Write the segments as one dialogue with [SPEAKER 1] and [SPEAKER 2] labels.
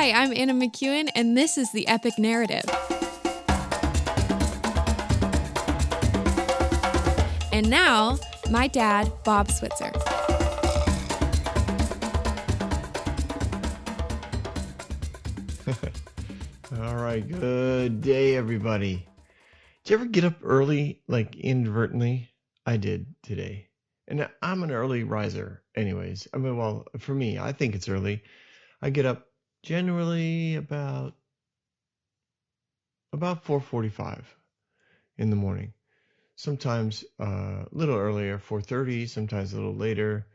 [SPEAKER 1] Hi, I'm Anna McEwen, and this is The Epic Narrative. And now, my dad, Bob Switzer.
[SPEAKER 2] All right, good day, everybody. Did you ever get up early, like inadvertently? I did today. And I'm an early riser anyways. I mean, well, for me, I think it's early. I get up generally about 4:45 in the morning. Sometimes a little earlier, 4:30, sometimes a little later,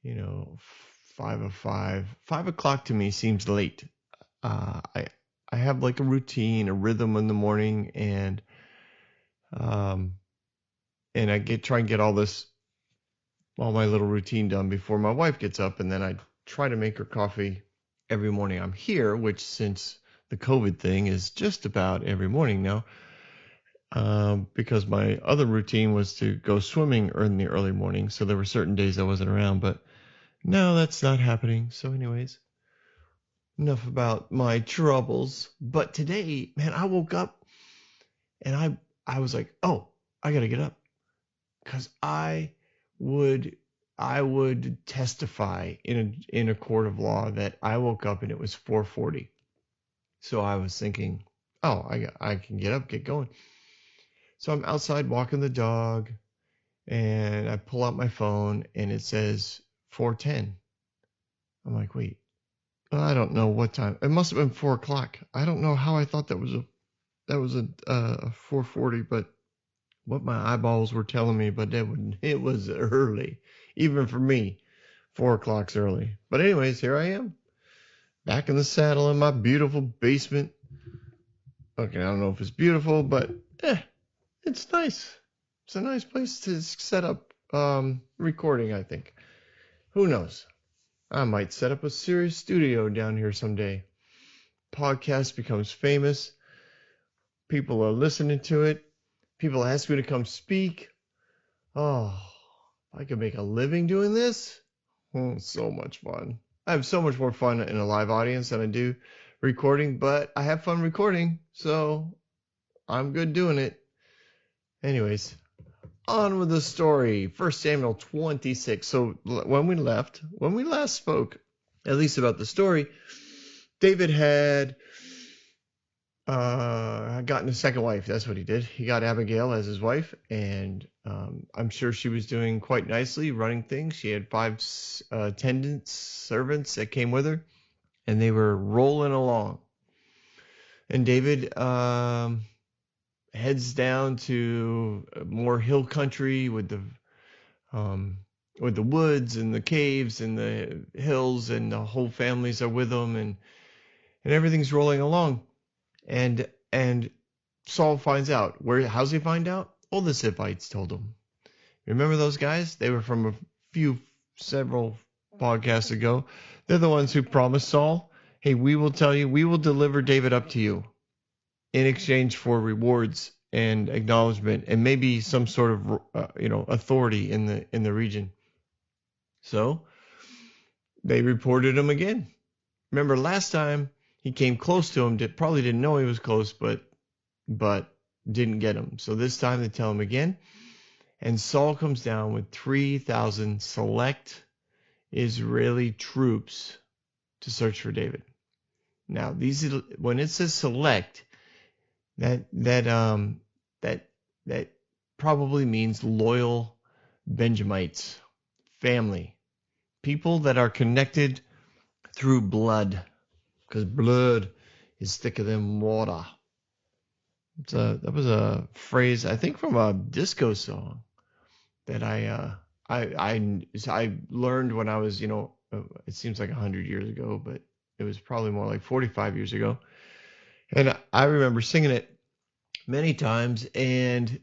[SPEAKER 2] 5:05. 5 o'clock to me seems late. I have like a routine, a rhythm in the morning, um, and I try and get all my little routine done before my wife gets up, and then I try to make her coffee every morning I'm here, which since the COVID thing is just about every morning now, because my other routine was to go swimming in the early morning, so there were certain days I wasn't around, but no, that's not happening. So anyways, enough about my troubles. But today, man, I woke up and I was like, oh, I gotta get up, because I would testify in a court of law that I woke up and it was 4:40. So I was thinking, oh, I can get up, get going. So I'm outside walking the dog, and I pull out my phone and it says 4:10. I'm like, wait, I don't know what time. It must have been 4 o'clock. I don't know how I thought that was a 4:40, but what my eyeballs were telling me, but it was early, even for me. 4 o'clock's early. But anyways, here I am, back in the saddle in my beautiful basement. Okay, I don't know if it's beautiful, but it's nice. It's a nice place to set up recording, I think. Who knows? I might set up a serious studio down here someday. Podcast becomes famous. People are listening to it. People ask me to come speak. Oh, I could make a living doing this. Oh, so much fun. I have so much more fun in a live audience than I do recording, but I have fun recording, so I'm good doing it. Anyways, on with the story. 1 Samuel 26. So when we last spoke, at least about the story, David had gotten a second wife. That's what he did. He got Abigail as his wife, and I'm sure she was doing quite nicely, running things. She had 5 attendants, servants that came with her, and they were rolling along. And David heads down to more hill country with the woods and the caves and the hills, and the whole families are with him, and everything's rolling along. And Saul finds out. How's he find out? Well, the Ziphites told him. Remember those guys? They were from several podcasts ago. They're the ones who promised Saul, hey, we will deliver David up to you in exchange for rewards and acknowledgement and maybe some sort of authority in the region. So they reported him again. Remember last time he came close to him, probably didn't know he was close, but didn't get him. So this time they tell him again, and Saul comes down with 3,000 select Israeli troops to search for David. Now, when it says select, that probably means loyal Benjamites, family, people that are connected through blood, because blood is thicker than water. That was a phrase, I think, from a disco song that I learned when I was, it seems like 100 years ago, but it was probably more like 45 years ago. And I remember singing it many times and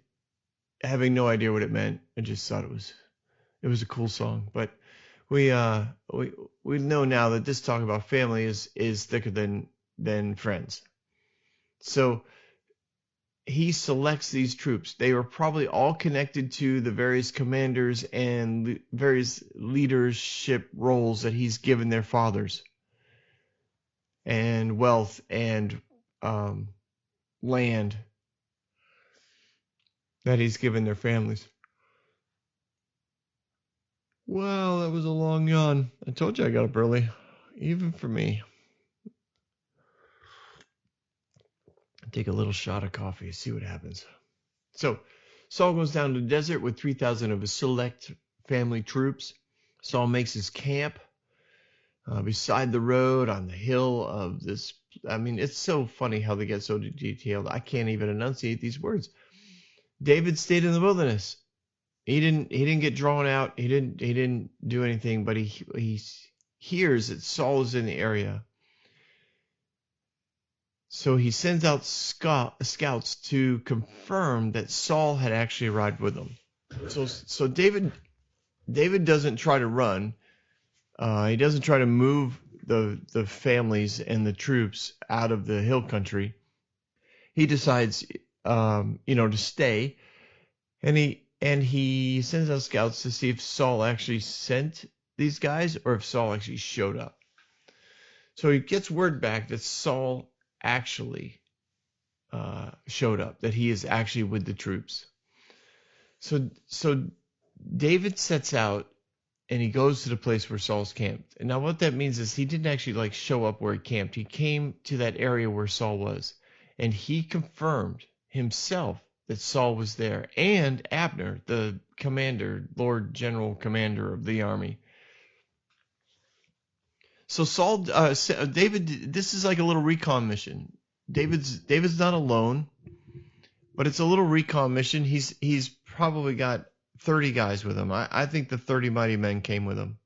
[SPEAKER 2] having no idea what it meant. I just thought it was a cool song. But we know now that this talk about family is thicker than friends. So he selects these troops. They were probably all connected to the various commanders and various leadership roles that he's given their fathers. and wealth and land that he's given their families. Well, that was a long yawn. I told you I got up early, even for me. Take a little shot of coffee, see what happens. So, Saul goes down to the desert with 3,000 of his select family troops. Saul makes his camp beside the road on the hill of this. I mean, it's so funny how they get so detailed. I can't even enunciate these words. David stayed in the wilderness. He didn't get drawn out. He didn't do anything, but he hears that Saul is in the area. So he sends out scouts to confirm that Saul had actually arrived with them. So David doesn't try to run. He doesn't try to move the families and the troops out of the hill country. He decides, to stay, and he sends out scouts to see if Saul actually sent these guys or if Saul actually showed up. So he gets word back that Saul actually showed up, that he is actually with the troops. So David sets out and he goes to the place where Saul's camped. And now what that means is he didn't actually show up where he camped. He came to that area where Saul was, and he confirmed himself that Saul was there, and Abner, the commander, Lord General Commander of the army. So David, this is like a little recon mission. David's not alone, but it's a little recon mission. He's probably got 30 guys with him. I think the 30 mighty men came with him,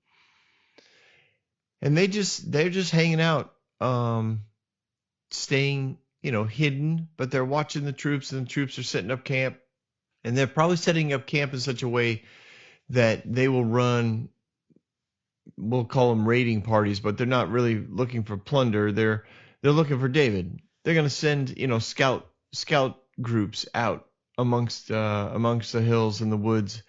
[SPEAKER 2] and they're just hanging out, staying hidden, but they're watching the troops, and the troops are setting up camp, and they're probably setting up camp in such a way that they will run. We'll call them raiding parties, but they're not really looking for plunder. They're looking for David. They're going to send scout groups out amongst the hills and the woods.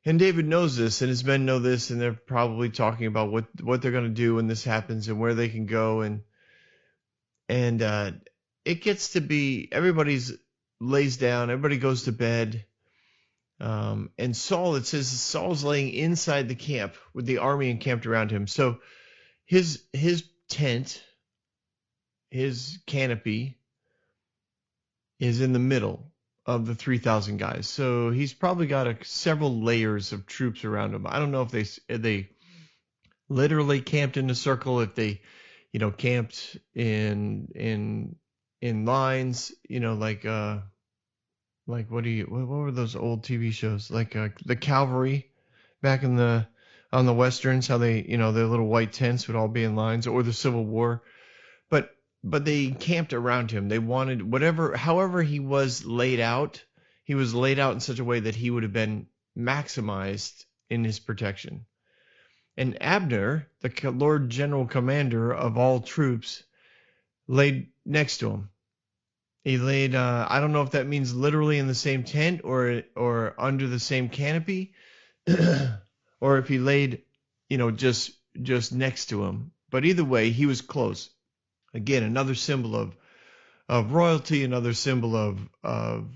[SPEAKER 2] And David knows this, and his men know this, and they're probably talking about what they're going to do when this happens and where they can go. And it gets to be everybody's lays down, everybody goes to bed. And Saul, it says Saul's laying inside the camp with the army encamped around him. So his tent, his canopy, is in the middle of the 3,000 guys. So he's probably got several layers of troops around him. I don't know if they literally camped in a circle, if they camped in lines, like what were those old TV shows, like the cavalry back on the westerns, how they their little white tents would all be in lines, or the Civil War, but they camped around him. They wanted however he was laid out in such a way that he would have been maximized in his protection. And Abner, the Lord General Commander of all troops, laid next to him. He laid, I don't know if that means literally in the same tent or under the same canopy, or if he laid, just next to him. But either way, he was close. Again, another symbol of royalty, another symbol of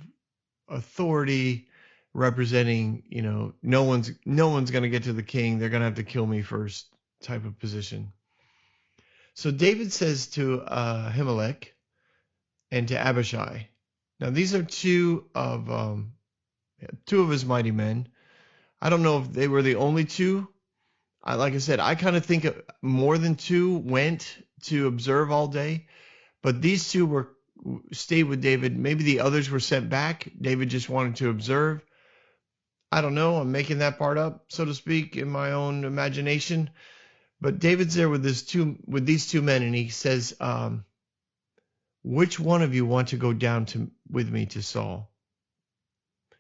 [SPEAKER 2] authority, representing, no one's going to get to the king. They're going to have to kill me first type of position. So David says to Ahimelech and to Abishai. Now these are two of his mighty men. I don't know if they were the only two. Like I said, I kind of think more than two went to observe all day, but these two stayed with David. Maybe the others were sent back. David just wanted to observe. I don't know. I'm making that part up, so to speak, in my own imagination. But David's there with these two men, and he says, which one of you want to go down with me to Saul?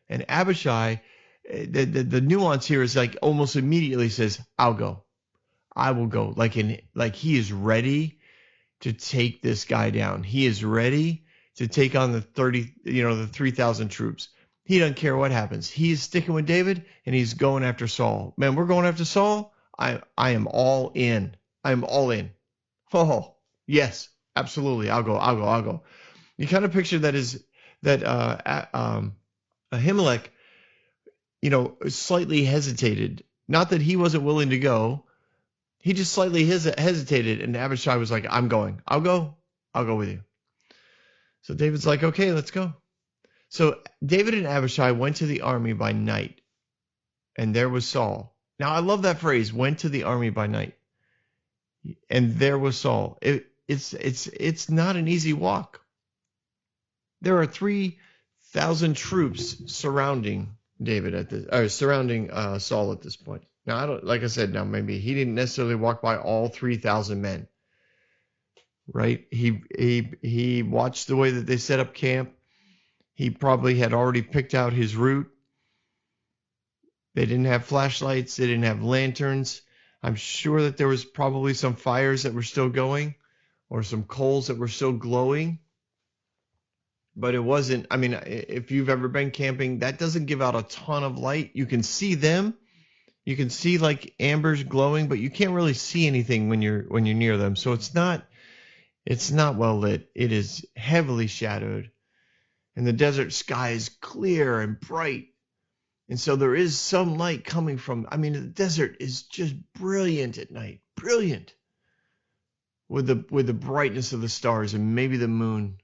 [SPEAKER 2] And Abishai, the nuance here is like almost immediately says, I'll go. I will go. Like he is ready to take this guy down. He is ready to take on the 3,000 troops. He doesn't care what happens. He is sticking with David, and he's going after Saul. Man, we're going after Saul. I am all in. I'm all in. Oh, Yes, absolutely. I'll go. You kind of picture that Ahimelech, slightly hesitated. Not that he wasn't willing to go. He just slightly hesitated, and Abishai was like, I'm going. I'll go. I'll go with you. So David's like, okay, let's go. So David and Abishai went to the army by night, and there was Saul. Now, I love that phrase, went to the army by night, and there was Saul. It's not an easy walk. There are 3,000 troops surrounding surrounding Saul at this point. Now, I don't, like I said, now maybe he didn't necessarily walk by all 3,000 men, right? He watched the way that they set up camp. He probably had already picked out his route. They didn't have flashlights. They didn't have lanterns. I'm sure that there was probably some fires that were still going or some coals that were still glowing. But it wasn't, I mean, if you've ever been camping, that doesn't give out a ton of light. You can see them. You can see like ambers glowing, but you can't really see anything when you're near them. So it's not well lit. It is heavily shadowed. And the desert sky is clear and bright. And so there is some light coming from, I mean, the desert is just brilliant at night. Brilliant. With the brightness of the stars and maybe the moon.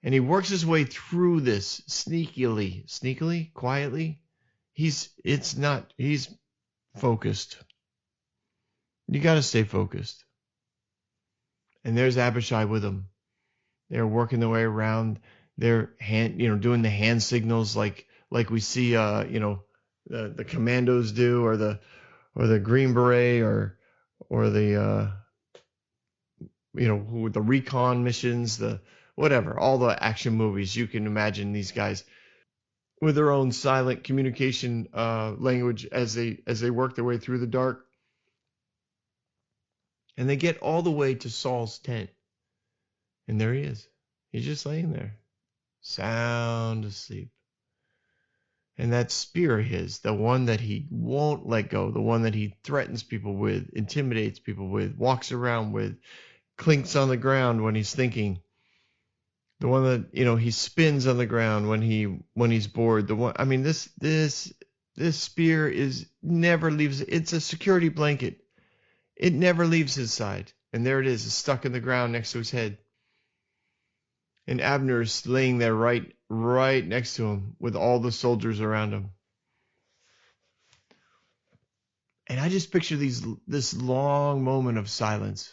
[SPEAKER 2] And he works his way through this sneakily, quietly. He's focused. You got to stay focused. And there's Abishai with him. They're working their way around. They're doing the hand signals like we see, the commandos do, or the Green Beret, or the with the Recon missions, the whatever, all the action movies. You can imagine these guys with their own silent communication language as they work their way through the dark. And they get all the way to Saul's tent. And there he is. He's just laying there, sound asleep. And that spear of his, the one that he won't let go, the one that he threatens people with, intimidates people with, walks around with, clinks on the ground when he's thinking, the one that he spins on the ground when he's bored, the one, I mean, this spear never leaves. It's a security blanket. It never leaves his side. And there it is, it's stuck in the ground next to his head. And Abner's laying there right next to him with all the soldiers around him. And I just picture this long moment of silence.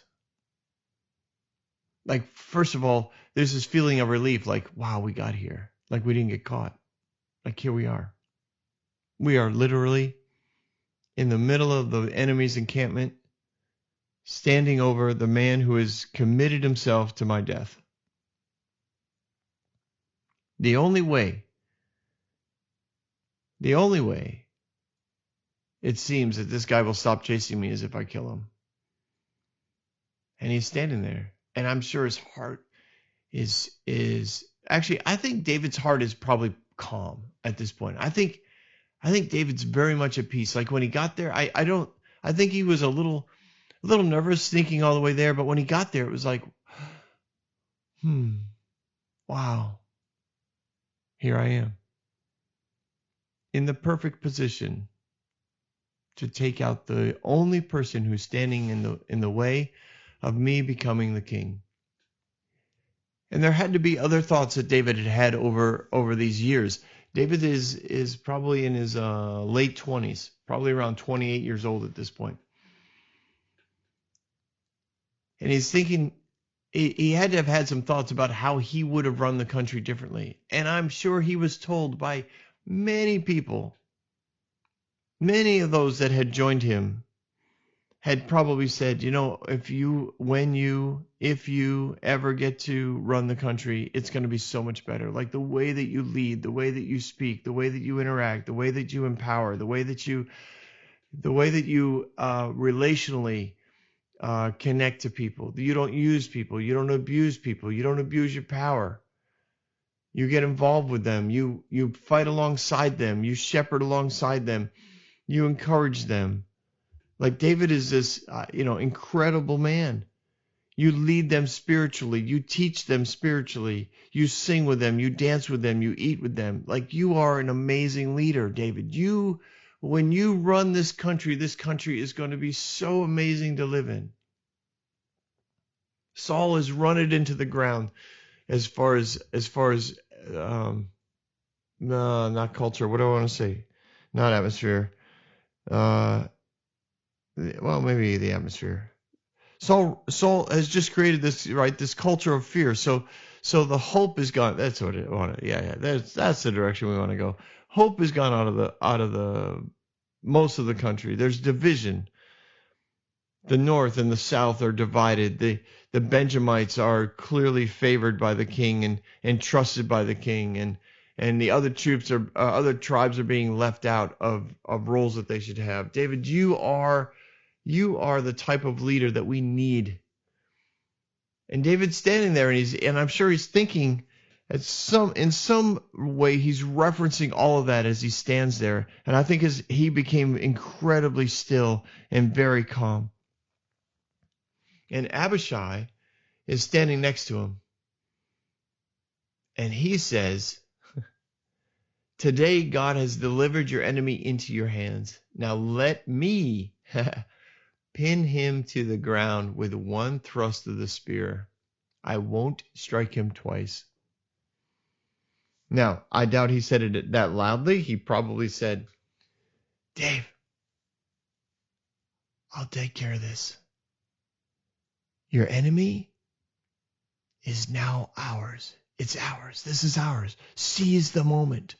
[SPEAKER 2] Like, first of all, there's this feeling of relief, like, wow, we got here. Like, we didn't get caught. Like, here we are. We are literally in the middle of the enemy's encampment, standing over the man who has committed himself to my death. The only way it seems that this guy will stop chasing me is if I kill him. And he's standing there. And I'm sure his heart is actually, I think David's heart is probably calm at this point. I think David's very much at peace. Like when he got there, I think he was a little nervous sneaking all the way there, but when he got there, it was like, wow. Here I am, in the perfect position to take out the only person who's standing in the way of me becoming the king. And there had to be other thoughts that David had over these years. David is probably in his late 20s, probably around 28 years old at this point. And he's thinking, he had to have had some thoughts about how he would have run the country differently. And I'm sure he was told by many people, many of those that had joined him had probably said, if you ever get to run the country, it's going to be so much better. Like the way that you lead, the way that you speak, the way that you interact, the way that you empower, the way that you relationally connect to people. You don't use people. You don't abuse people. You don't abuse your power. You get involved with them. You fight alongside them. You shepherd alongside them. You encourage them. Like David is this, incredible man. You lead them spiritually. You teach them spiritually. You sing with them. You dance with them. You eat with them. Like, you are an amazing leader, David. When you run this country is going to be so amazing to live in. Saul has run it into the ground as far as no, not culture. What do I want to say? Not atmosphere. Well, maybe the atmosphere. Saul has just created this culture of fear. So the hope is gone. That's what it wanted. Yeah. That's the direction we want to go. Hope is gone out of the most of the country. There's division. The north and the south are divided. The Benjamites are clearly favored by the king and trusted by the king, and the other other tribes are being left out of roles that they should have. David, you are the type of leader that we need. And David's standing there, and I'm sure he's thinking in some way he's referencing all of that as he stands there. And I think as he became incredibly still and very calm. And Abishai is standing next to him. And he says, "Today God has delivered your enemy into your hands. Now let me pin him to the ground with one thrust of the spear. I won't strike him twice." Now, I doubt he said it that loudly. He probably said, "Dave, I'll take care of this. Your enemy is now ours. It's ours. This is ours. Seize the moment.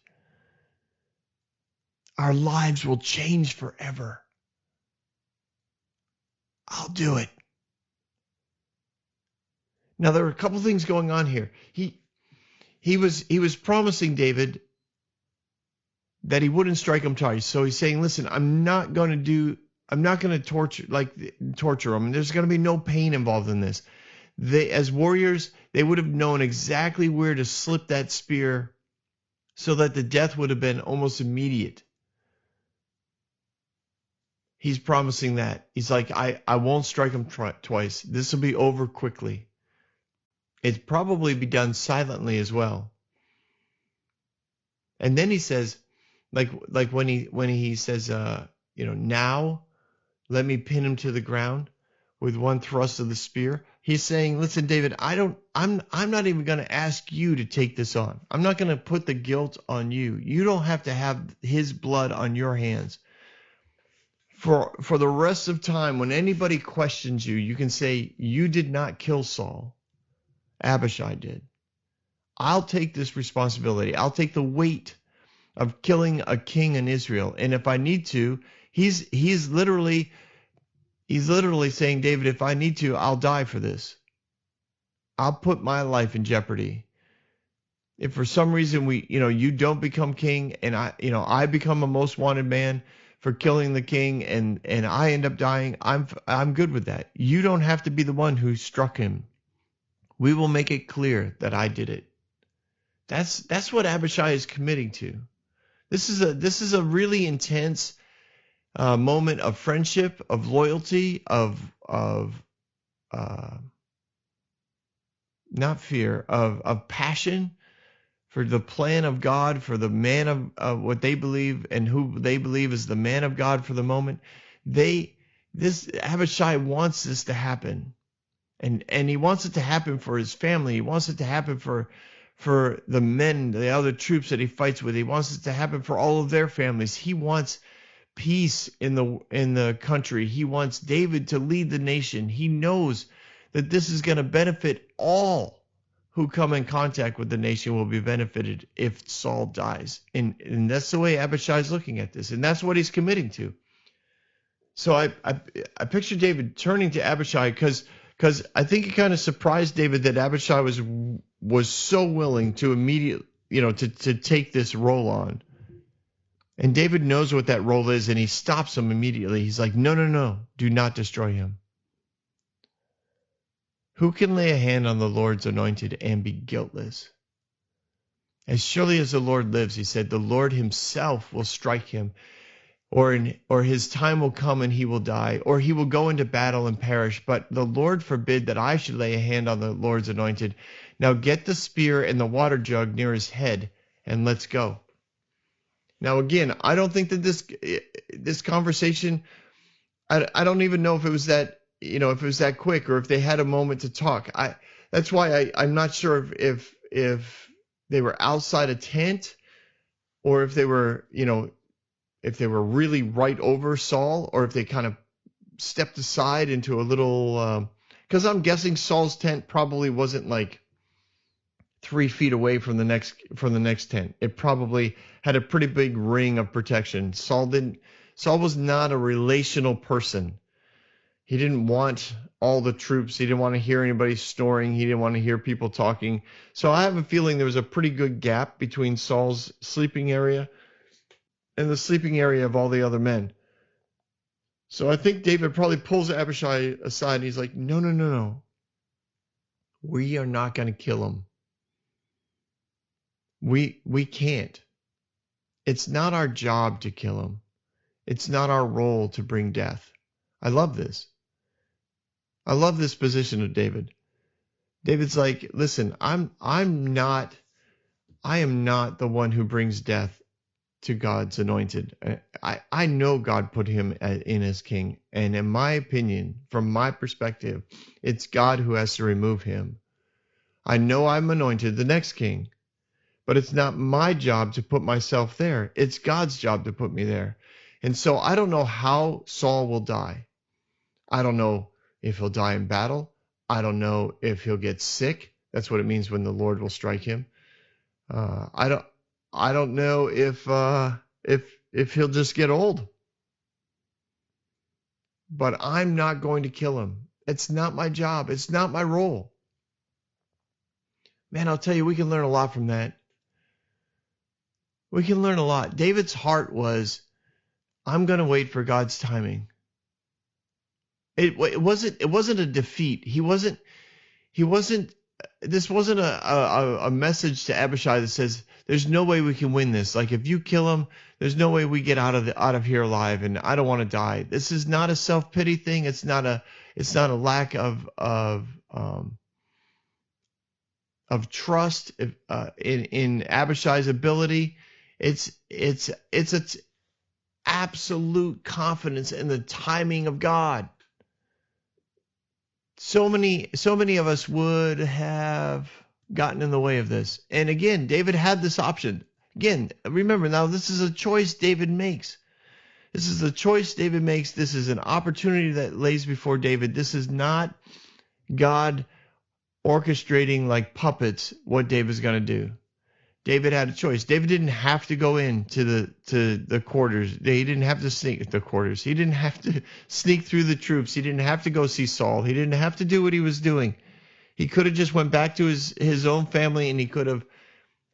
[SPEAKER 2] Our lives will change forever. I'll do it." Now, there are a couple things going on here. He was promising David that he wouldn't strike him twice. So he's saying, "Listen, I'm not going to torture him. There's going to be no pain involved in this." They, as warriors, they would have known exactly where to slip that spear so that the death would have been almost immediate. He's promising that. He's like, I won't strike him twice. This will be over quickly. It'd probably be done silently as well. And then he says, like when he says, now let me pin him to the ground with one thrust of the spear. He's saying, "Listen, David, I'm not even going to ask you to take this on. I'm not going to put the guilt on you. You don't have to have his blood on your hands. For the rest of time, when anybody questions you, you can say, you did not kill Saul. Abishai did. I'll take this responsibility. I'll take the weight of killing a king in Israel. And if I need to," he's literally saying, "David, if I need to, I'll die for this. I'll put my life in jeopardy. If for some reason you don't become king and I become a most wanted man for killing the king and I end up dying, I'm good with that. You don't have to be the one who struck him. We will make it clear that I did it." That's what Abishai is committing to. This is a really intense moment of friendship, of loyalty, of not fear, of passion for the plan of God, for the man of what they believe and who they believe is the man of God for the moment. Abishai wants this to happen. And he wants it to happen for his family. He wants it to happen for the men, the other troops that he fights with. He wants it to happen for all of their families. He wants peace in the country. He wants David to lead the nation. He knows that this is going to benefit all who come in contact with the nation will be benefited if Saul dies. And that's the way Abishai is looking at this. And that's what he's committing to. So I picture David turning to Abishai because I think it kind of surprised David that Abishai was so willing to immediately, to take this role on. And David knows what that role is, and he stops him immediately. He's like, no, do not destroy him. Who can lay a hand on the Lord's anointed and be guiltless? As surely as the Lord lives, he said, the Lord himself will strike him or his time will come and he will die, or he will go into battle and perish. But the Lord forbid that I should lay a hand on the Lord's anointed. Now get the spear and the water jug near his head, and let's go. Now again, I don't think that this conversation, I don't even know if it was that, if it was that quick, or if they had a moment to talk. That's why I'm not sure if they were outside a tent, or if they were, if they were really right over Saul, or if they kind of stepped aside into a little, because I'm guessing Saul's tent probably wasn't like 3 feet away from the next tent. It probably had a pretty big ring of protection. Saul was not a relational person. He didn't want all the troops. He didn't want to hear anybody snoring. He didn't want to hear people talking. So I have a feeling there was a pretty good gap between Saul's sleeping area and the sleeping area of all the other men. So I think David probably pulls Abishai aside and he's like, no, no, no, no. We are not going to kill him. We can't. It's not our job to kill him. It's not our role to bring death. I love this. I love this position of David. David's like, listen, I am not the one who brings death to God's anointed. I know God put him in as king. And in my opinion, from my perspective, it's God who has to remove him. I know I'm anointed the next king, but it's not my job to put myself there. It's God's job to put me there. And so I don't know how Saul will die. I don't know if he'll die in battle. I don't know if he'll get sick. That's what it means when the Lord will strike him. I don't know if he'll just get old. But I'm not going to kill him. It's not my job. It's not my role. Man, I'll tell you, we can learn a lot from that. We can learn a lot. David's heart was, I'm going to wait for God's timing. It wasn't a defeat. This wasn't a message to Abishai that says, there's no way we can win this. Like, if you kill him, there's no way we get out of here alive, and I don't want to die. This is not a self-pity thing. It's not a lack of trust in Abishai's ability. It's absolute confidence in the timing of God. So many of us would have gotten in the way of this. And again, David had this option. Again, remember now, this is a choice David makes. This is a choice David makes. This is an opportunity that lays before David. This is not God orchestrating like puppets what David's going to do. David had a choice. David didn't have to go into the quarters. He didn't have to sneak the quarters. He didn't have to sneak through the troops. He didn't have to go see Saul. He didn't have to do what he was doing. He could have just went back to his own family, and he could have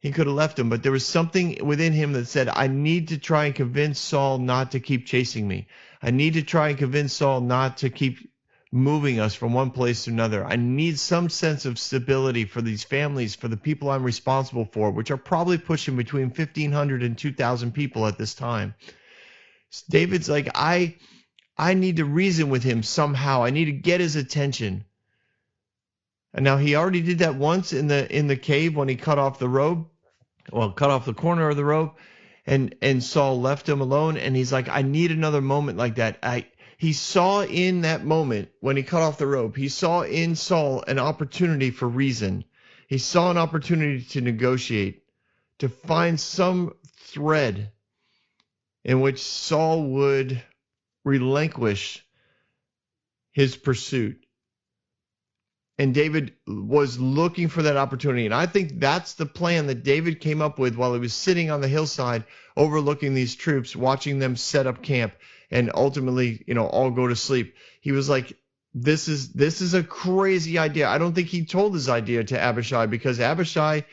[SPEAKER 2] left him. But there was something within him that said, I need to try and convince Saul not to keep chasing me. I need to try and convince Saul not to keep moving us from one place to another. I need some sense of stability for these families, for the people I'm responsible for, which are probably pushing between 1,500 and 2,000 people at this time. David's like, I need to reason with him somehow. I need to get his attention. And now he already did that once in the cave when he cut off the robe. Well, cut off the corner of the robe, and Saul left him alone. And he's like, I need another moment like that. He saw in that moment when he cut off the robe, he saw in Saul an opportunity for reason. He saw an opportunity to negotiate, to find some thread in which Saul would relinquish his pursuit. And David was looking for that opportunity. And I think that's the plan that David came up with while he was sitting on the hillside overlooking these troops, watching them set up camp and ultimately, all go to sleep. He was like, this is a crazy idea. I don't think he told his idea to Abishai, because Abishai,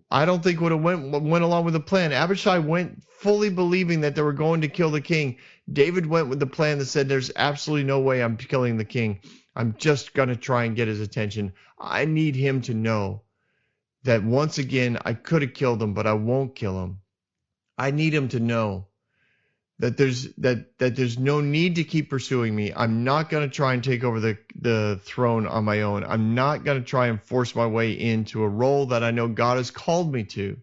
[SPEAKER 2] I don't think would have went along with the plan. Abishai went fully believing that they were going to kill the king. David went with the plan that said, there's absolutely no way I'm killing the king. I'm just going to try and get his attention. I need him to know that once again, I could have killed him, but I won't kill him. I need him to know that there's no need to keep pursuing me. I'm not going to try and take over the throne on my own. I'm not going to try and force my way into a role that I know God has called me to.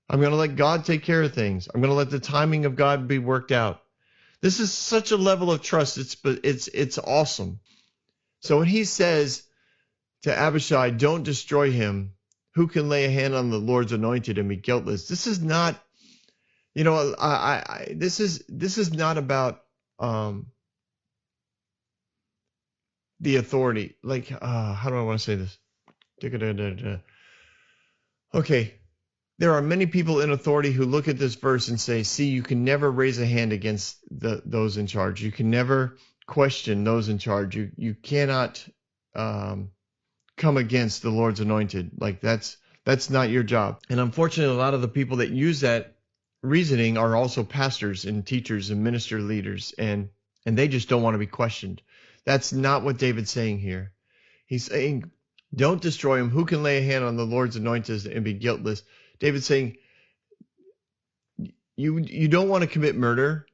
[SPEAKER 2] I'm going to let God take care of things. I'm going to let the timing of God be worked out. This is such a level of trust. It's awesome. So when he says to Abishai, don't destroy him, who can lay a hand on the Lord's anointed and be guiltless? This is not, this is not about the authority. Like, how do I want to say this? Okay. There are many people in authority who look at this verse and say, see, you can never raise a hand against those in charge. You can never question those in charge. You cannot come against the Lord's anointed. Like that's not your job. And unfortunately, a lot of the people that use that reasoning are also pastors and teachers and minister leaders, and they just don't want to be questioned. That's not what David's saying here. He's saying, don't destroy him. Who can lay a hand on the Lord's anointed and be guiltless? David's saying, you don't want to commit murder,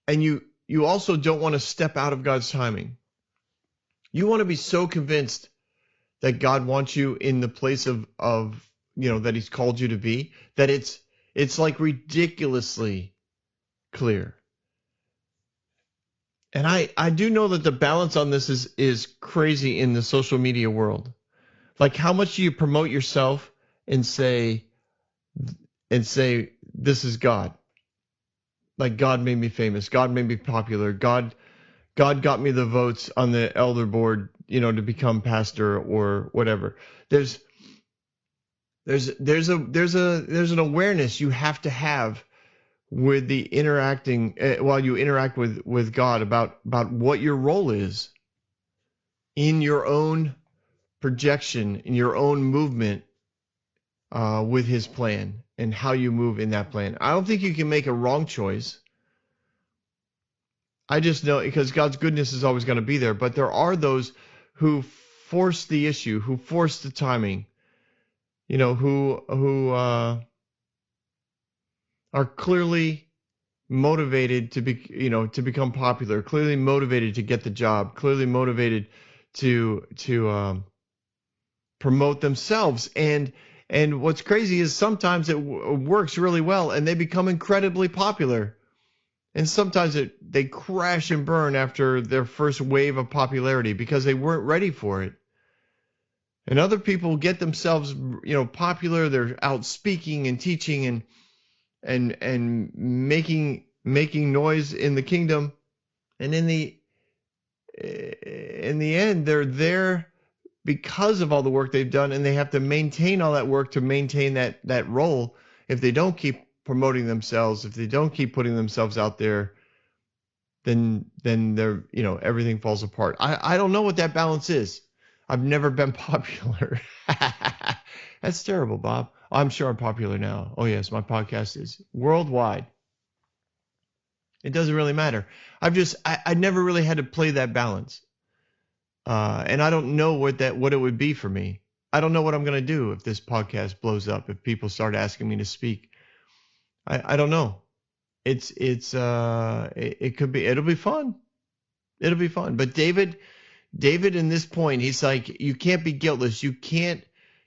[SPEAKER 2] and you also don't want to step out of God's timing. You want to be so convinced that God wants you in the place of that he's called you to be, that it's like ridiculously clear. And I do know that the balance on this is crazy in the social media world. Like, how much do you promote yourself and say this is God? Like, God made me famous. God made me popular. God got me the votes on the elder board, to become pastor or whatever. There's an awareness you have to have with the interacting while you interact with God about what your role is in your own projection, in your own movement with his plan and how you move in that plan. I don't think you can make a wrong choice. I just know because God's goodness is always going to be there, but there are those who force the issue, who force the timing, who are clearly motivated to become popular, clearly motivated to get the job, clearly motivated to promote themselves. And what's crazy is sometimes it works really well and they become incredibly popular. And sometimes they crash and burn after their first wave of popularity because they weren't ready for it. And other people get themselves, popular. They're out speaking and teaching and making noise in the kingdom. And in the end, they're there because of all the work they've done, and they have to maintain all that work to maintain that role. If they don't keep promoting themselves, if they don't keep putting themselves out there, then they're, everything falls apart. I don't know what that balance is. I've never been popular. That's terrible, Bob. I'm sure I'm popular now. Oh yes, my podcast is worldwide. It doesn't really matter. I never really had to play that balance. And I don't know what it would be for me. I don't know what I'm going to do if this podcast blows up, if people start asking me to speak. I don't know. It could be, it'll be fun. It'll be fun. But David in this point, he's like, you can't be guiltless. You can't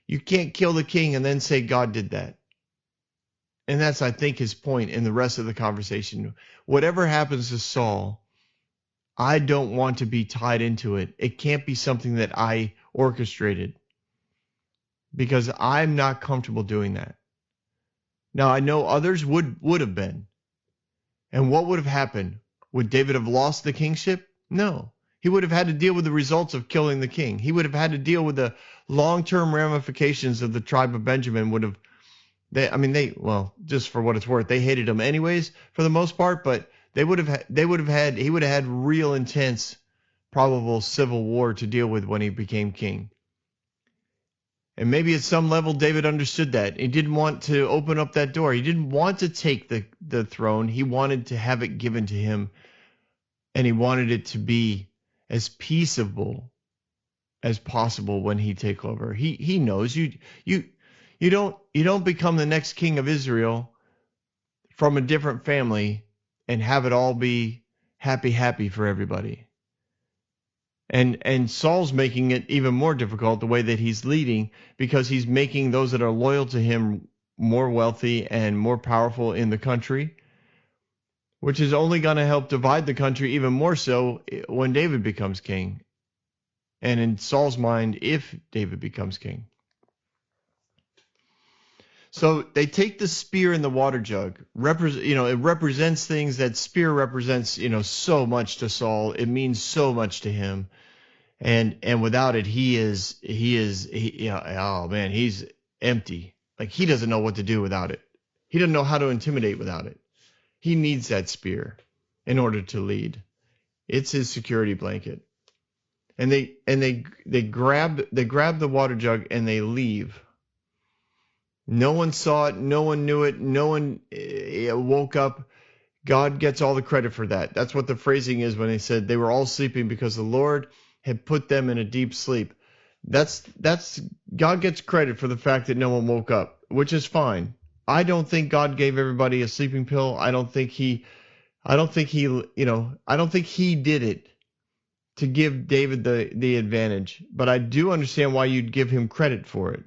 [SPEAKER 2] kill the king and then say God did that. And that's, I think, his point in the rest of the conversation. Whatever happens to Saul, I don't want to be tied into it. It can't be something that I orchestrated because I'm not comfortable doing that. Now, I know others would have been. And what would have happened? Would David have lost the kingship? No. He would have had to deal with the results of killing the king. He would have had to deal with the long-term ramifications of the tribe of Benjamin just for what it's worth, they hated him anyways for the most part, but he would have had real intense probable civil war to deal with when he became king. And maybe at some level David understood that. He didn't want to open up that door. He didn't want to take the throne. He wanted to have it given to him, and he wanted it to be as peaceable as possible when he take over. He knows you don't become the next king of Israel from a different family and have it all be happy for everybody. And Saul's making it even more difficult the way that he's leading, because he's making those that are loyal to him more wealthy and more powerful in the country, which is only going to help divide the country even more so when David becomes king. And in Saul's mind, if David becomes king. So they take the spear and the water jug. It represents things. That spear represents, so much to Saul. It means so much to him. And without it, he's empty. Like, he doesn't know what to do without it. He doesn't know how to intimidate without it. He needs that spear in order to lead. It's his security blanket. And they grab the water jug and they leave. No one saw it. No one knew it. No one woke up. God gets all the credit for that. That's what the phrasing is when they said they were all sleeping because the Lord had put them in a deep sleep. That's God gets credit for the fact that no one woke up, which is fine. I don't think God gave everybody a sleeping pill. I don't think he did it to give David the advantage. But I do understand why you'd give him credit for it.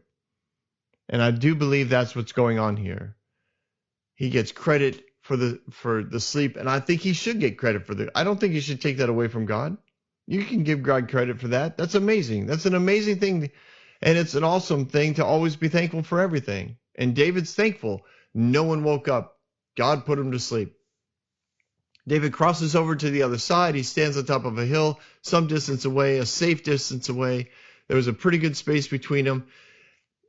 [SPEAKER 2] And I do believe that's what's going on here. He gets credit for the sleep, and I think he should get credit for I don't think you should take that away from God. You can give God credit for that. That's amazing. That's an amazing thing. And it's an awesome thing to always be thankful for everything. And David's thankful. No one woke up. God put him to sleep. David crosses over to the other side. He stands on top of a hill, some distance away, a safe distance away. There was a pretty good space between them.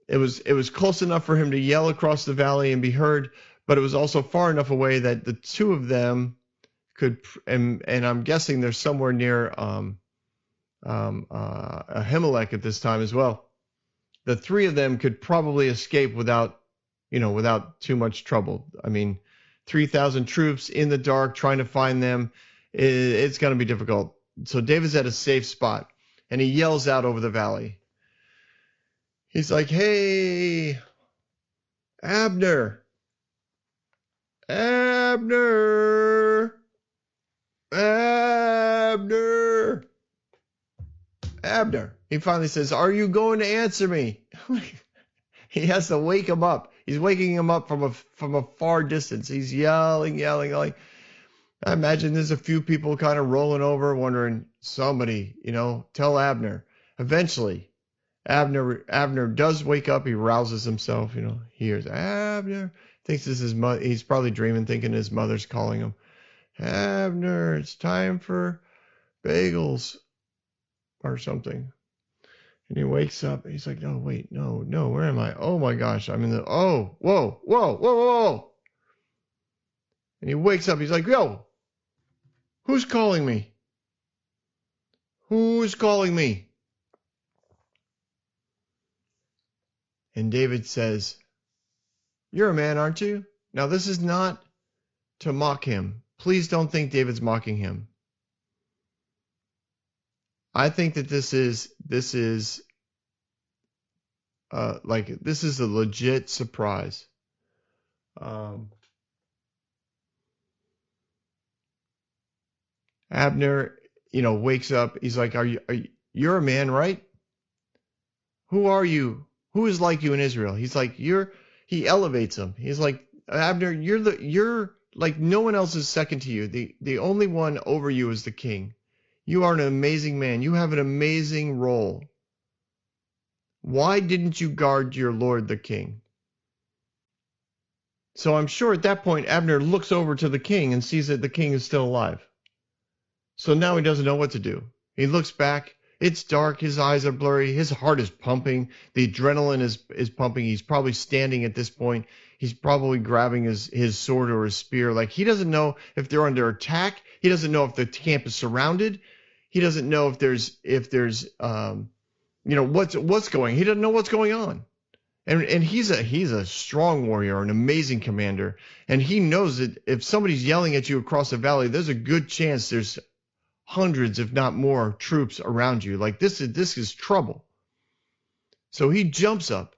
[SPEAKER 2] It was close enough for him to yell across the valley and be heard, but it was also far enough away that the two of them could, and I'm guessing they're somewhere near Ahimelech at this time as well. The three of them could probably escape without too much trouble. I mean, 3,000 troops in the dark trying to find them, it's going to be difficult. So David's at a safe spot, and he yells out over the valley. He's like, "Hey, Abner, Abner, Abner, Abner." He finally says, "Are you going to answer me?" He has to wake him up. He's waking him up from a far distance. He's yelling. I imagine there's a few people kind of rolling over, wondering, somebody, tell Abner. Eventually, Abner does wake up. He rouses himself. He hears Abner. Thinks this is his mother. He's probably dreaming, thinking his mother's calling him. Abner, it's time for bagels or something. And he wakes up. He's like, "No, wait, no, where am I? Oh my gosh, I'm in the, whoa. And he wakes up. He's like, "Yo, who's calling me? Who's calling me?" And David says, "You're a man, aren't you?" Now, this is not to mock him. Please don't think David's mocking him. I think that this is a legit surprise. Abner, wakes up. He's like, "You're a man, right? Who are you? Who is like you in Israel?" He's like, he elevates him. He's like, "Abner, you're like, no one else is second to you. The only one over you is the king. You are an amazing man. You have an amazing role. Why didn't you guard your lord, the king?" So I'm sure at that point, Abner looks over to the king and sees that the king is still alive. So now he doesn't know what to do. He looks back. It's dark. His eyes are blurry. His heart is pumping. The adrenaline is pumping. He's probably standing at this point. He's probably grabbing his sword or his spear. Like, he doesn't know if they're under attack. He doesn't know if the camp is surrounded. He doesn't know if there's what's going. He doesn't know what's going on. And he's a strong warrior, an amazing commander. And he knows that if somebody's yelling at you across the valley, there's a good chance there's hundreds, if not more, troops around you. Like, this is trouble. So he jumps up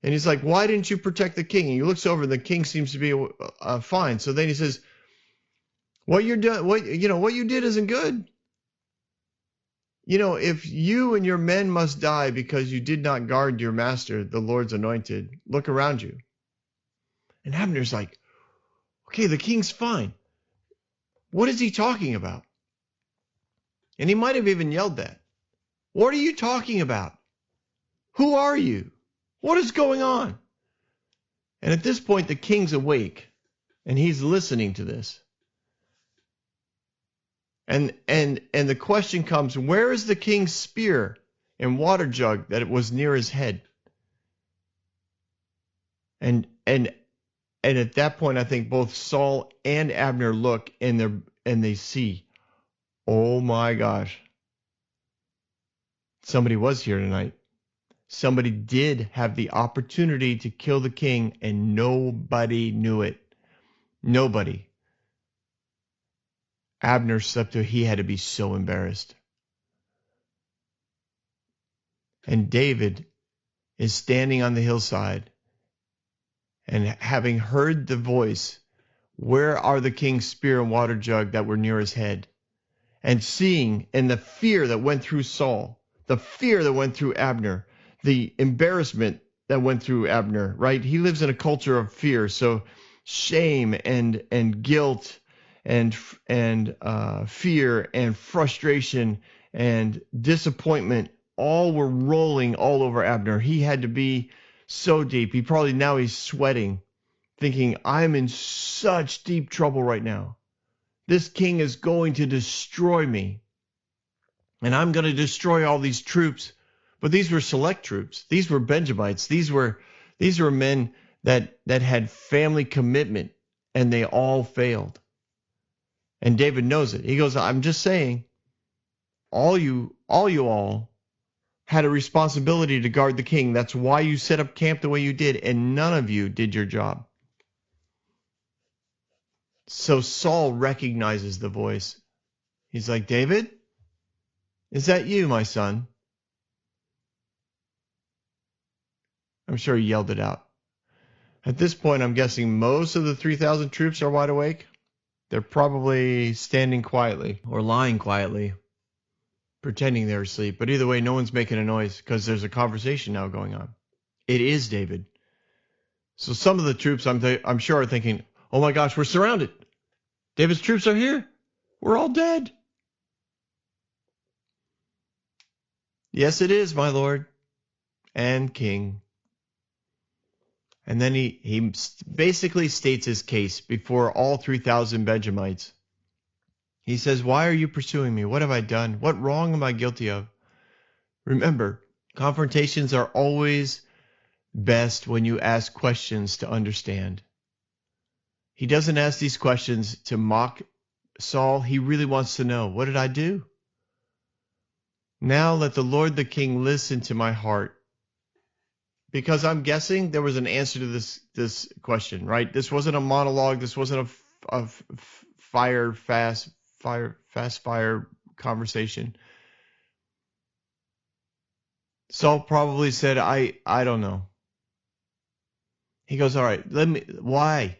[SPEAKER 2] and he's like, "Why didn't you protect the king?" And he looks over and the king seems to be fine. So then he says, What you're doing, what you did isn't good. If you and your men must die because you did not guard your master, the Lord's anointed, look around you. And Abner's like, okay, the king's fine. What is he talking about? And he might have even yelled that. What are you talking about? Who are you? What is going on? And at this point, the king's awake and he's listening to this. And the question comes, where is the king's spear and water jug that it was near his head? And at that point, I think both Saul and Abner look and they see, oh my gosh, somebody was here tonight. Somebody did have the opportunity to kill the king and nobody knew it. Nobody. Abner slept through. He had to be so embarrassed. And David is standing on the hillside and having heard the voice, where are the king's spear and water jug that were near his head? And seeing, and the fear that went through Saul, the fear that went through Abner, the embarrassment that went through Abner, right? He lives in a culture of fear. So shame and guilt and fear and frustration and disappointment all were rolling all over Abner. He had to be so deep. He's sweating, thinking, I'm in such deep trouble right now. This king is going to destroy me. And I'm going to destroy all these troops. But these were select troops. These were Benjamites. These were men that had family commitment, and they all failed. And David knows it. He goes, I'm just saying, all you all had a responsibility to guard the king. That's why you set up camp the way you did, and none of you did your job. So Saul recognizes the voice. He's like, David, is that you, my son? I'm sure he yelled it out. At this point, I'm guessing most of the 3,000 troops are wide awake. They're probably standing quietly or lying quietly, pretending they're asleep. But either way, no one's making a noise because there's a conversation now going on. It is David. So some of the troops, I'm sure, are thinking, oh my gosh, we're surrounded. David's troops are here. We're all dead. Yes, it is, my lord and king. And then he basically states his case before all 3,000 Benjamites. He says, why are you pursuing me? What have I done? What wrong am I guilty of? Remember, confrontations are always best when you ask questions to understand. He doesn't ask these questions to mock Saul. He really wants to know, what did I do? Now let the Lord the King listen to my heart. Because I'm guessing there was an answer to this question, right? This wasn't a monologue. This wasn't a fast fire conversation. Saul probably said, I don't know. He goes, all right, why?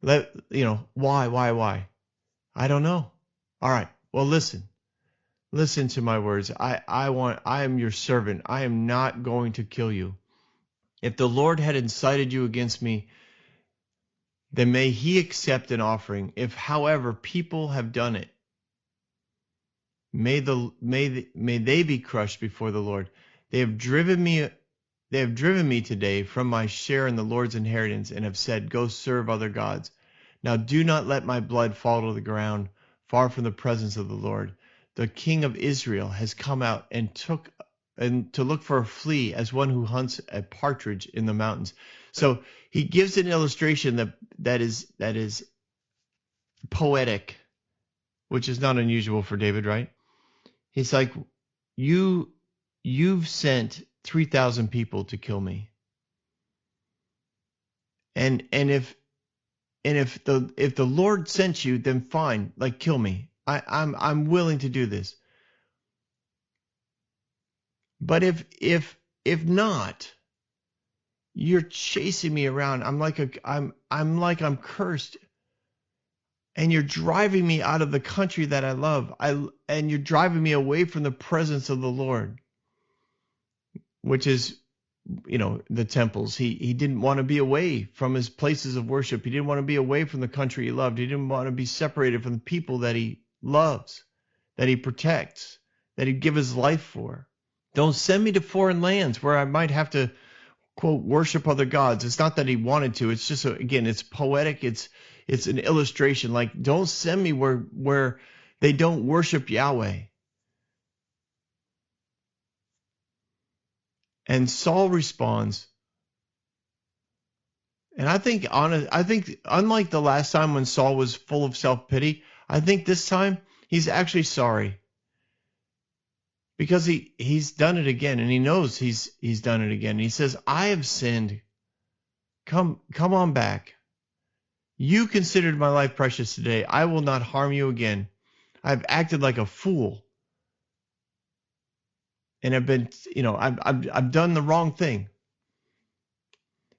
[SPEAKER 2] Why? I don't know. All right, well, listen to my words. I am your servant. I am not going to kill you. If the Lord had incited you against me, then may he accept an offering. If, however, people have done it, may they be crushed before the Lord. They have driven me today from my share in the Lord's inheritance and have said, go serve other gods. Now do not let my blood fall to the ground far from the presence of the Lord. The King of Israel has come out and to look for a flea as one who hunts a partridge in the mountains. So he gives an illustration that is poetic, which is not unusual for David, right? He's like, you've sent 3,000 people to kill me. And if the Lord sent you, then fine, like kill me. I'm willing to do this. But if not, you're chasing me around. I'm like I'm cursed. and you're driving me out of the country that I love. And you're driving me away from the presence of the Lord, which is, the temples. He didn't want to be away from his places of worship. He didn't want to be away from the country he loved. He didn't want to be separated from the people that he loves, that he protects, that he'd give his life for. Don't send me to foreign lands where I might have to, quote, worship other gods. It's not that he wanted to. It's just, again, it's poetic. It's an illustration. Like, don't send me where they don't worship Yahweh. And Saul responds. And I think unlike the last time when Saul was full of self-pity, I think this time he's actually sorry. Because he's done it again, and he knows he's done it again. And he says, I have sinned. Come on back. You considered my life precious today. I will not harm you again. I've acted like a fool. And I've been, I've done the wrong thing.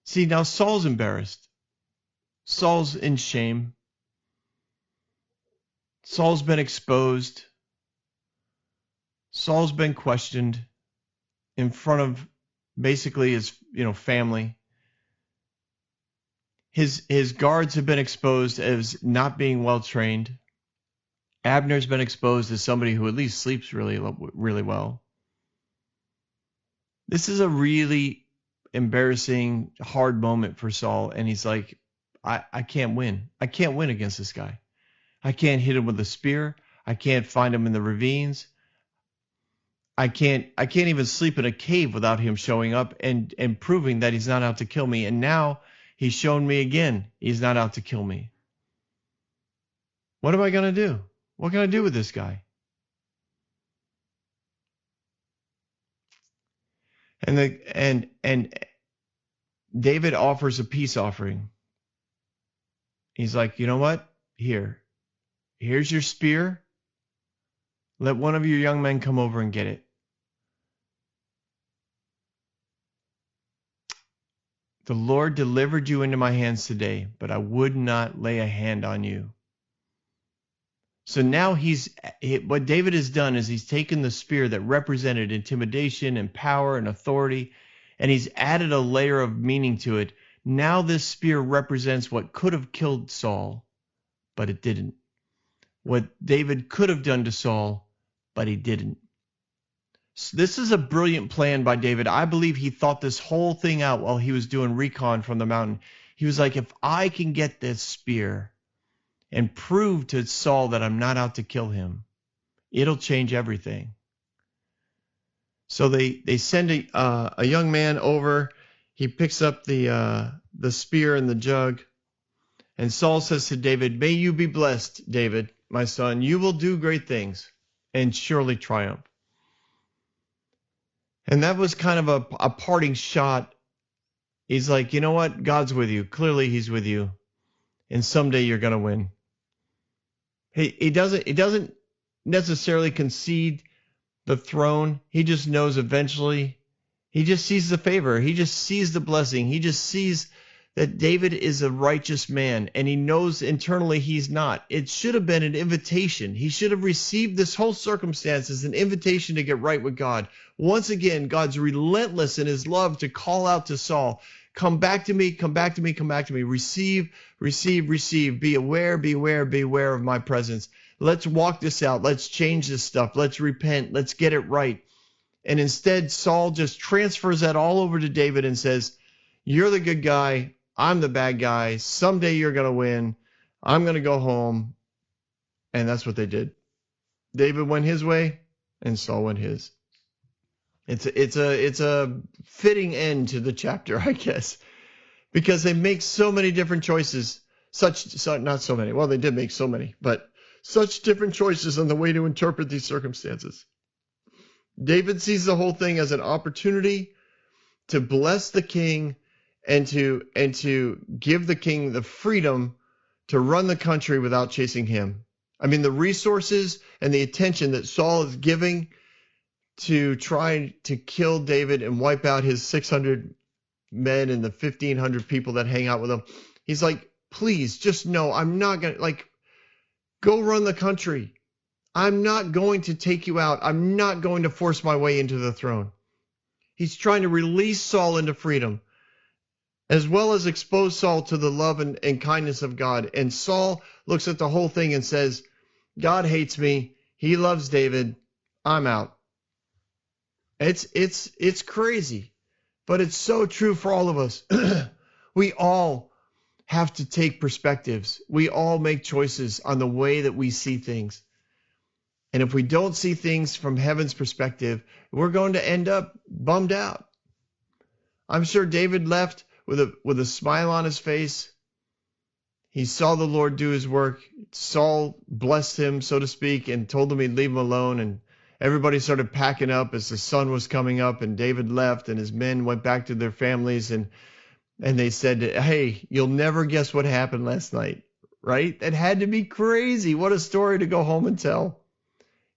[SPEAKER 2] See, now Saul's embarrassed. Saul's in shame. Saul's been exposed. Saul's been questioned in front of basically his, family. His guards have been exposed as not being well trained. Abner's been exposed as somebody who at least sleeps really, really well. This is a really embarrassing, hard moment for Saul, and he's like, I can't win. I can't win against this guy. I can't hit him with a spear. I can't find him in the ravines. I can't even sleep in a cave without him showing up and proving that he's not out to kill me. And now he's shown me again he's not out to kill me. What am I going to do? What can I do with this guy? And David offers a peace offering. He's like, you know what? Here's your spear. Let one of your young men come over and get it. The Lord delivered you into my hands today, but I would not lay a hand on you. So now what David has done is he's taken the spear that represented intimidation and power and authority, and he's added a layer of meaning to it. Now this spear represents what could have killed Saul, but it didn't. What David could have done to Saul, but he didn't. So this is a brilliant plan by David. I believe he thought this whole thing out while he was doing recon from the mountain. He was like, if I can get this spear and prove to Saul that I'm not out to kill him, it'll change everything. So they send a young man over. He picks up the spear and the jug. And Saul says to David, may you be blessed, David, my son. You will do great things and surely triumph. And that was kind of a parting shot. He's like, you know what? God's with you. Clearly he's with you. And someday you're going to win. He doesn't necessarily concede the throne. He just knows eventually. He just sees the favor. He just sees the blessing. He just sees that David is a righteous man, and he knows internally he's not. It should have been an invitation. He should have received this whole circumstance as an invitation to get right with God. Once again, God's relentless in his love to call out to Saul, come back to me, come back to me, come back to me. Receive, receive, receive. Be aware, beware, beware of my presence. Let's walk this out. Let's change this stuff. Let's repent. Let's get it right. And instead, Saul just transfers that all over to David and says, you're the good guy. I'm the bad guy. Someday you're going to win. I'm going to go home. And that's what they did. David went his way and Saul went his. It's a fitting end to the chapter, I guess, because they make so many different choices. Not so many. Well, they did make so many, but such different choices on the way to interpret these circumstances. David sees the whole thing as an opportunity to bless the king and to give the king the freedom to run the country without chasing him. I mean, the resources and the attention that Saul is giving to try to kill David and wipe out his 600 men and the 1,500 people that hang out with him. He's like, please, just know I'm not going to, like, Go run the country. I'm not going to take you out. I'm not going to force my way into the throne. He's trying to release Saul into freedom, as well as expose Saul to the love and kindness of God. And Saul looks at the whole thing and says, God hates me. He loves David. I'm out. It's crazy, but it's so true for all of us. We all have to take perspectives. We all make choices on the way that we see things. And if we don't see things from heaven's perspective, we're going to end up bummed out. I'm sure David left with a smile on his face. He saw the Lord do his work. Saul blessed him, so to speak, and told him he'd leave him alone. And everybody started packing up as the sun was coming up, and David left, and his men went back to their families, and they said, hey, you'll never guess what happened last night, right? That had to be crazy. What a story to go home and tell.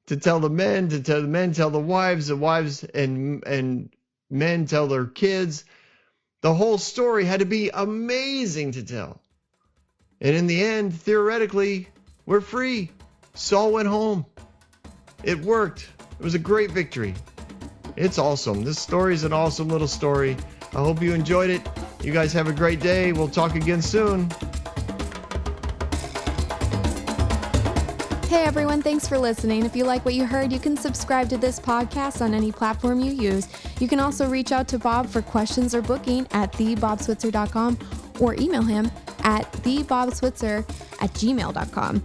[SPEAKER 2] To tell the men, tell the wives and men tell their kids. The whole story had to be amazing to tell. And in the end, theoretically, we're free. Saul went home. It worked. It was a great victory. It's awesome. This story is an awesome little story. I hope you enjoyed it. You guys have a great day. We'll talk again soon.
[SPEAKER 1] Hey everyone, thanks for listening. If you like what you heard, you can subscribe to this podcast on any platform you use. You can also reach out to Bob for questions or booking at thebobswitzer.com or email him at thebobswitzer@gmail.com.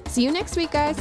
[SPEAKER 1] See you next week, guys.